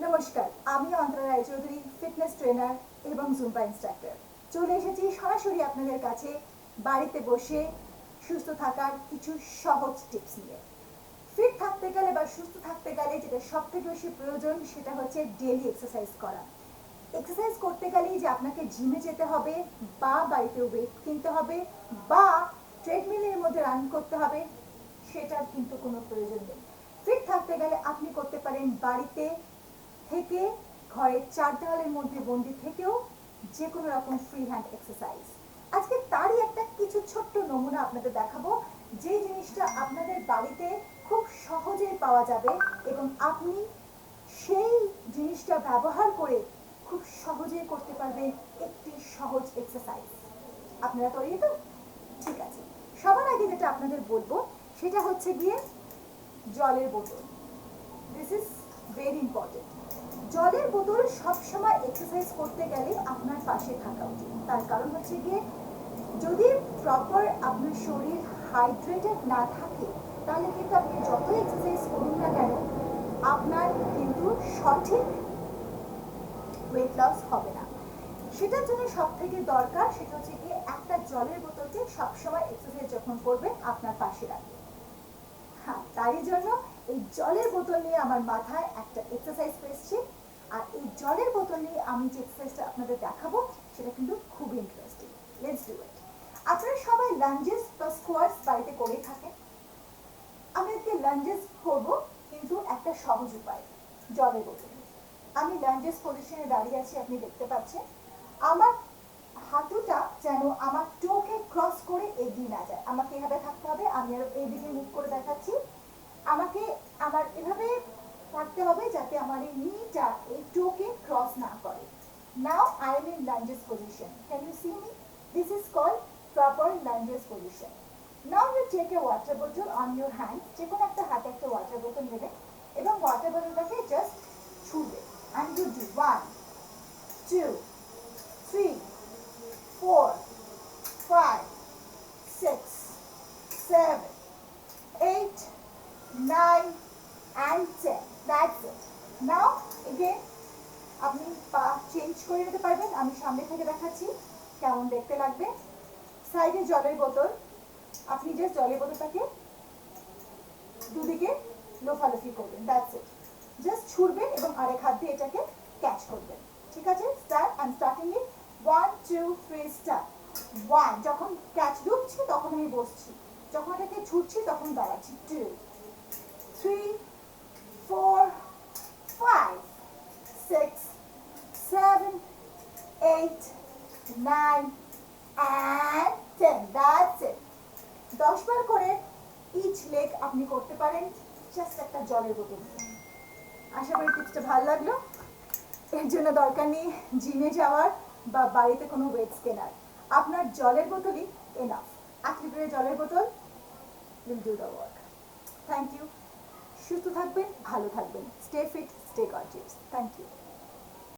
নমস্কার, আমি Antara Roychowdhury, fitness trainer এবং জুম্বা ইনস্ট্রাক্টর। চলে এসেছি সরাসরি আপনাদের কাছে বাড়িতে বসে সুস্থ থাকার কিছু সহজ টিপস নিয়ে। ফিট থাকতে গেলে বা সুস্থ থাকতে গেলে যেটা সবথেকে বেশি প্রয়োজন সেটা হচ্ছে ডেইলি এক্সারসাইজ করা। এক্সারসাইজ করতে গেলেই যে আপনাকে জিমে যেতে হবে বা বাড়িতে ওয়েট কিনতে হবে বা ট্রেডমিলের মধ্যে রান করতে হবে সেটার কিন্তু কোনো প্রয়োজন নেই। ফিট থাকতে গেলে আপনি করতে পারেন বাড়িতে থেকে, ঘরের চার দেওয়ালের মধ্যে বন্দি থেকেও যে কোনো রকম ফ্রি হ্যান্ড এক্সারসাইজ। আজকে তারই একটা কিছু ছোট্ট নমুনা আপনাদের দেখাবো, যে জিনিসটা আপনাদের বাড়িতে খুব সহজেই পাওয়া যাবে এবং আপনি সেই জিনিসটা ব্যবহার করে খুব সহজেই করতে পারবেন একটি সহজ এক্সারসাইজ। আপনারা তৈরি তো? ঠিক আছে, সবার আগে যেটা আপনাদের বলবো সেটা হচ্ছে গিয়ে জলের বোতল। This is very important. জলের বোতল সবসময় এক্সারসাইজ করতে গেলে আপনার পাশে থাকা উচিত। তার কারণ হচ্ছে গিয়ে যদি প্রপার আপনার শরীর হাইড্রেটেড না থাকে তাহলে কিন্তু আপনি যত এক্সারসাইজ করুন না কেন আপনার কিন্তু সঠিক ওয়েট লস হবে না। সেটার জন্য সব থেকে দরকার সেটা হচ্ছে গিয়ে একটা জলের বোতলকে সবসময় এক্সারসাইজ যখন করবেন আপনার পাশে রাখবেন। হ্যাঁ, তারই জন্য এই জলের বোতল নিয়ে আমার মাথায় একটা এক্সারসাইজ এসেছে, আর এই জলের বোতল নিয়ে আমি যে এক্সারসাইজটা আপনাদের দেখাবো সেটা কিন্তু খুব ইন্টারেস্টিং। Let's do it. আপনারা সবাই লাঞ্জেস বা স্কোয়াটস বাড়িতে করে থাকেন। আমি আজকে লাঞ্জেস করব কিন্তু একটা সহজ উপায়, জলের বোতল। আমি লাঞ্জেস পজিশনে দাঁড়িয়ে আছি, আপনি দেখতে পাচ্ছেন। আমার হাঁটুটা যেন আমার টোকে ক্রস করে এগিয়ে না যায়, আমাকে এভাবে থাকতে হবে। আমি আরো এইদিকে মুভ করে দেখাচ্ছি। আমাকে আমার এভাবে থাকতে হবে যাতে আমার এই নিটা এই টোকে ক্রস না করে। Now I am in lunges position. Can you see me? This is called proper lunges position. Now you take a water bottle on your hand. যে কোনো একটা হাতে একটা ওয়াটার বোতল নেবেন এবং ওয়াটার বোতলটাকে জাস্ট ছুঁড়বে। and you do 1 2 3 4 5 6 7 8 9 and 10. That's it. Now again আপনি পা চেঞ্জ করে নিতে পারবেন। আমি সামনে থেকে দেখাচ্ছি কেমন দেখতে লাগবে। সাইডে জলের বোতল, আপনি জাস্ট জলের বোতলটাকে দুদিকে লোফালোফি করবেন। That's it. জাস্ট ছুড়বেন এবং আরেক হাত দিয়ে এটাকে ক্যাচ করবেন। ঠিক আছে? Start. I am starting it. 1 2 3 start. 1, যখন ক্যাচ ঢুকছি তখন আমি বসছি, যখন এটাকে ছুটছি তখন দাঁড়াচ্ছি। 2 3 4 5 6 7 8 9 and 10. That's it. 10 বার করে ইচ লেগ আপনি করতে পারেন জাস্ট একটা জলের বোতল। আশা করি টিপসটা ভালো লাগলো। এর জন্য দরকার নেই জিমে যাওয়ার বা বাড়িতে কোনো ওয়েটস কেনার, আপনার জলের বোতলই এনাফ। 1 লিটারের জলের বোতল will do the work. Thank you. সুস্থ থাকবেন, ভালো থাকবেন। Stay fit, stay gorgeous. Thank you.